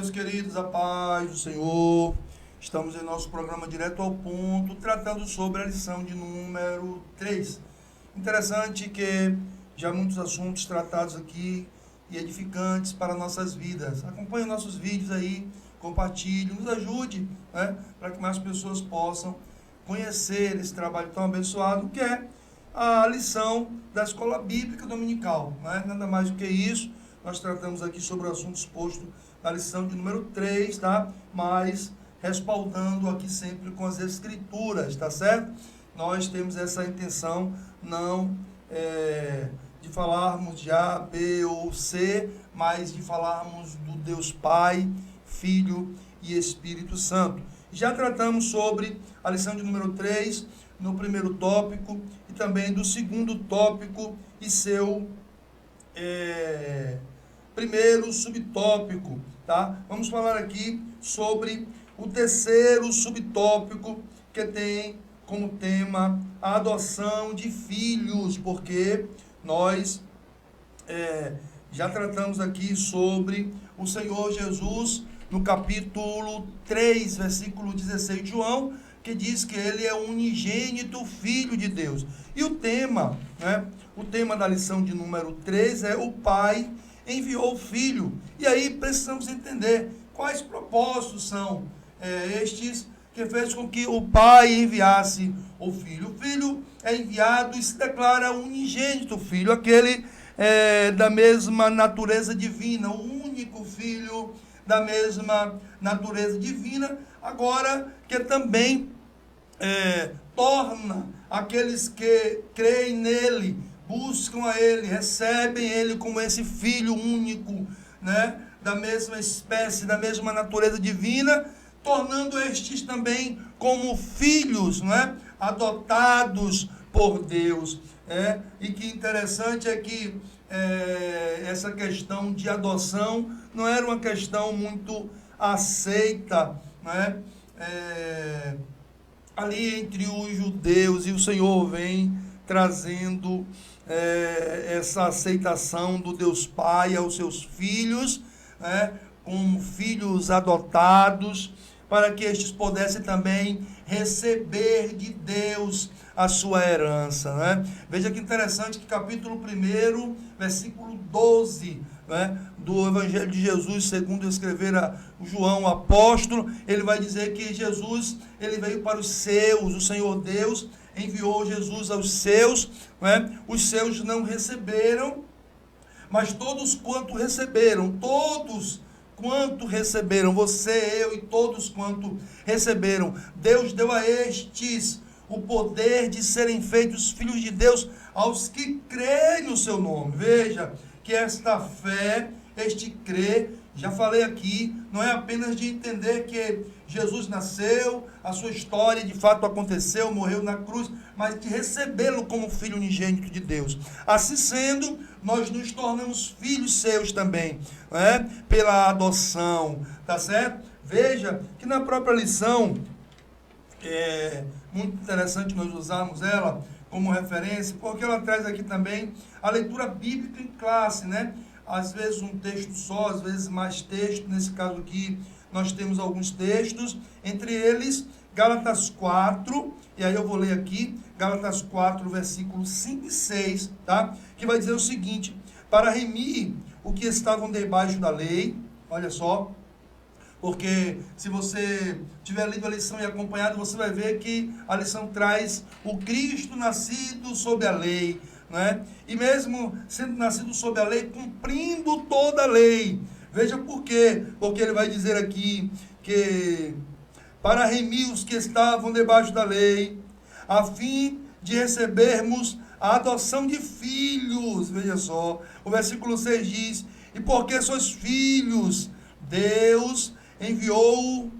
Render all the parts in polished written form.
meus queridos, a paz do Senhor. Estamos em nosso programa Direto ao Ponto, tratando sobre a lição de número 3. Interessante que já muitos assuntos tratados aqui e edificantes para nossas vidas. Acompanhe nossos vídeos aí, compartilhe, nos ajude, né, para que mais pessoas possam conhecer esse trabalho tão abençoado que é a lição da Escola Bíblica Dominical. Né? Nada mais do que isso. Nós tratamos aqui sobre o assunto exposto na lição de número 3, tá? Mas respaldando aqui sempre com as escrituras, tá certo? Nós temos essa intenção não de falarmos de A, B ou C, mas de falarmos do Deus Pai, Filho e Espírito Santo. Já tratamos sobre a lição de número 3, no primeiro tópico, e também do segundo tópico e seu primeiro subtópico, tá? Vamos falar aqui sobre o terceiro subtópico, que tem como tema a adoção de filhos, porque nós já tratamos aqui sobre o Senhor Jesus no capítulo 3, versículo 16 de João, que diz que ele é o unigênito Filho de Deus. E o tema, né? O tema da lição de número 3 é o Pai enviou o Filho. E aí precisamos entender quais propósitos são estes que fez com que o Pai enviasse o Filho. O Filho é enviado e se declara unigênito Filho, aquele da mesma natureza divina, o único Filho da mesma natureza divina, agora que também torna aqueles que creem nele, buscam a ele, recebem ele como esse Filho único, né, da mesma espécie, da mesma natureza divina, tornando estes também como filhos, né, adotados por Deus. E que interessante é que essa questão de adoção não era uma questão muito aceita, né, ali entre os judeus, e o Senhor vem trazendo essa aceitação do Deus Pai aos seus filhos, né, como filhos adotados, para que estes pudessem também receber de Deus a sua herança. Né? Veja que interessante que capítulo 1, versículo 12, né, do Evangelho de Jesus, segundo escrever João, o apóstolo, ele vai dizer que Jesus, ele veio para os seus, o Senhor Deus enviou Jesus aos seus, né? Os seus não receberam, mas todos quanto receberam, você, eu e todos quanto receberam, Deus deu a estes o poder de serem feitos filhos de Deus aos que creem no seu nome. Veja que esta fé, este crer, já falei aqui, não é apenas de entender que Jesus nasceu, a sua história de fato aconteceu, morreu na cruz, mas de recebê-lo como Filho unigênito de Deus. Assim sendo, nós nos tornamos filhos seus também, né? Pela adoção, tá certo? Veja que na própria lição, muito interessante nós usarmos ela como referência, porque ela traz aqui também a leitura bíblica em classe, né? Às vezes um texto só, às vezes mais texto. Nesse caso aqui, nós temos alguns textos, entre eles Gálatas 4, e aí eu vou ler aqui, Gálatas 4, versículos 5 e 6, tá? Que vai dizer o seguinte: para remir o que estavam debaixo da lei, olha só, porque se você tiver lido a lição e acompanhado, você vai ver que a lição traz o Cristo nascido sob a lei, né? E mesmo sendo nascido sob a lei, cumprindo toda a lei. Veja por quê. Porque ele vai dizer aqui que para remir os que estavam debaixo da lei, a fim de recebermos a adoção de filhos. Veja só, o versículo 6 diz: e porque sois filhos, Deus enviou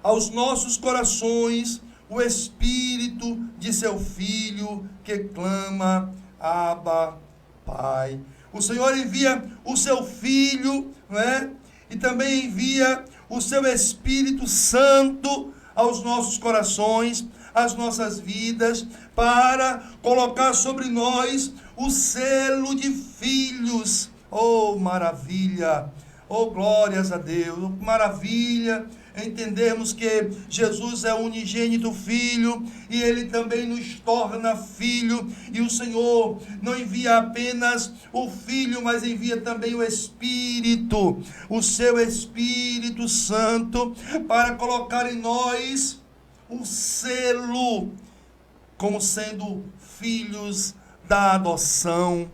aos nossos corações o Espírito de seu Filho, que clama, Abba, Pai. O Senhor envia o seu Filho, né? E também envia o seu Espírito Santo aos nossos corações, às nossas vidas, para colocar sobre nós o selo de filhos. Oh, maravilha! Oh, glórias a Deus, maravilha entendermos que Jesus é o unigênito Filho e Ele também nos torna filho, e o Senhor não envia apenas o Filho, mas envia também o Espírito, o seu Espírito Santo, para colocar em nós o selo, como sendo filhos da adoção,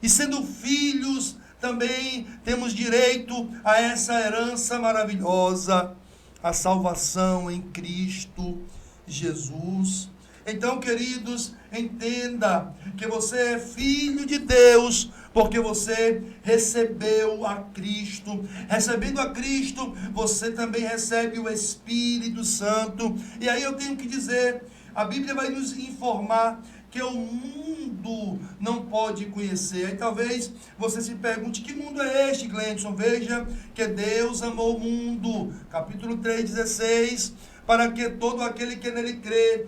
e sendo filhos também temos direito a essa herança maravilhosa, a salvação em Cristo Jesus. Então, queridos, entenda que você é filho de Deus, porque você recebeu a Cristo. Recebendo a Cristo, você também recebe o Espírito Santo. E aí eu tenho que dizer, a Bíblia vai nos informar que o mundo não pode conhecer. Aí talvez você se pergunte, que mundo é este, Gleison? Veja que Deus amou o mundo, capítulo 3,16, para que todo aquele que nele crê,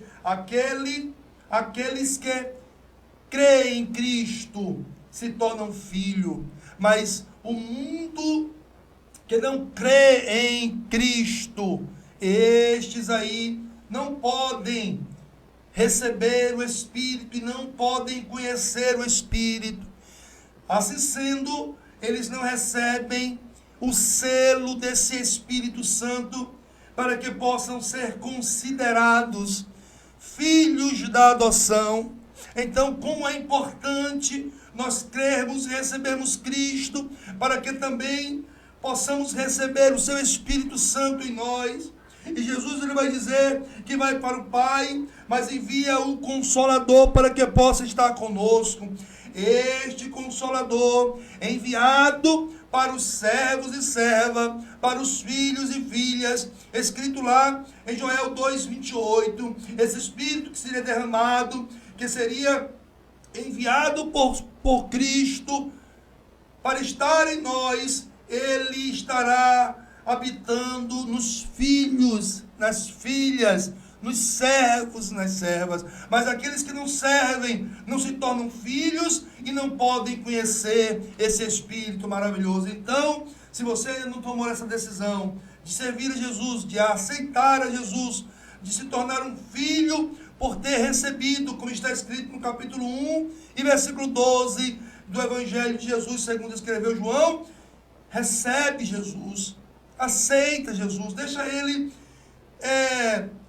aqueles que creem em Cristo, se tornam filho. Mas o mundo que não crê em Cristo, estes aí não podem receber o Espírito e não podem conhecer o Espírito. Assim sendo, eles não recebem o selo desse Espírito Santo para que possam ser considerados filhos da adoção. Então, como é importante nós crermos e recebermos Cristo, para que também possamos receber o seu Espírito Santo em nós. E Jesus, ele vai dizer que vai para o Pai, mas envia o Consolador para que possa estar conosco. Este Consolador é enviado para os servos e servas, para os filhos e filhas, escrito lá em Joel 2,28, esse Espírito que seria derramado, que seria enviado por Cristo para estar em nós, ele estará habitando nos filhos, nas filhas, nos servos, nas servas. Mas aqueles que não servem não se tornam filhos e não podem conhecer esse Espírito maravilhoso. Então, se você ainda não tomou essa decisão de servir a Jesus, de aceitar a Jesus, de se tornar um filho por ter recebido, como está escrito no capítulo 1 e versículo 12 do Evangelho de Jesus, segundo escreveu João, recebe Jesus, aceita Jesus, deixa Ele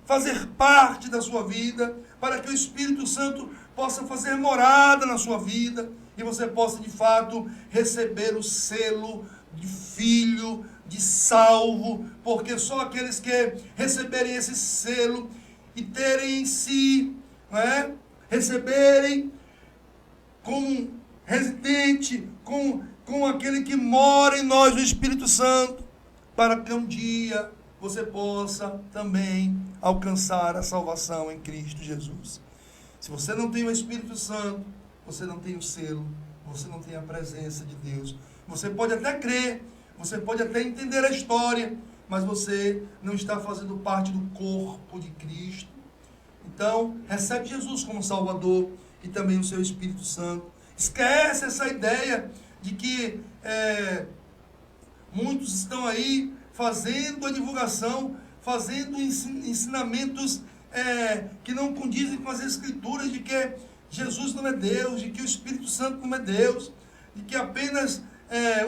fazer parte da sua vida, para que o Espírito Santo possa fazer morada na sua vida, e você possa de fato receber o selo de filho, de salvo, porque só aqueles que receberem esse selo e terem em si, receberem como residente, com aquele que mora em nós, o Espírito Santo, para que um dia você possa também alcançar a salvação em Cristo Jesus. Se você não tem o Espírito Santo, você não tem o selo, você não tem a presença de Deus. Você pode até crer, você pode até entender a história, mas você não está fazendo parte do corpo de Cristo. Então, recebe Jesus como Salvador e também o seu Espírito Santo. Esquece essa ideia de que muitos estão aí fazendo a divulgação, fazendo ensinamentos que não condizem com as Escrituras, de que Jesus não é Deus, de que o Espírito Santo não é Deus, de que apenas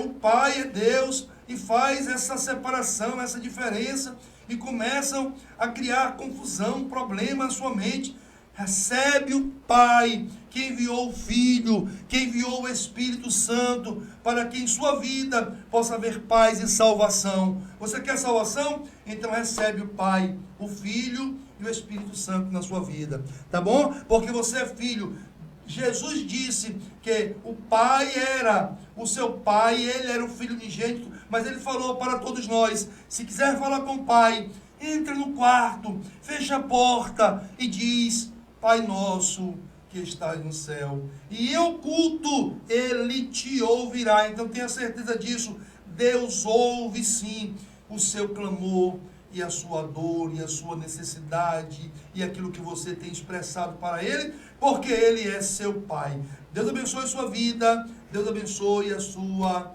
o Pai é Deus, e faz essa separação, essa diferença, e começam a criar confusão, problema na sua mente. Recebe o Pai, que enviou o Filho, que enviou o Espírito Santo, para que em sua vida possa haver paz e salvação. Você quer salvação? Então recebe o Pai, o Filho e o Espírito Santo na sua vida. Tá bom? Porque você é filho. Jesus disse que o Pai era o seu Pai, ele era o Filho unigênito, mas ele falou para todos nós, se quiser falar com o Pai, entra no quarto, fecha a porta e diz: Pai nosso que estás no céu, e eu culto, ele te ouvirá. Então tenha certeza disso, Deus ouve sim o seu clamor, e a sua dor, e a sua necessidade, e aquilo que você tem expressado para Ele, porque Ele é seu Pai. Deus abençoe a sua vida, Deus abençoe a sua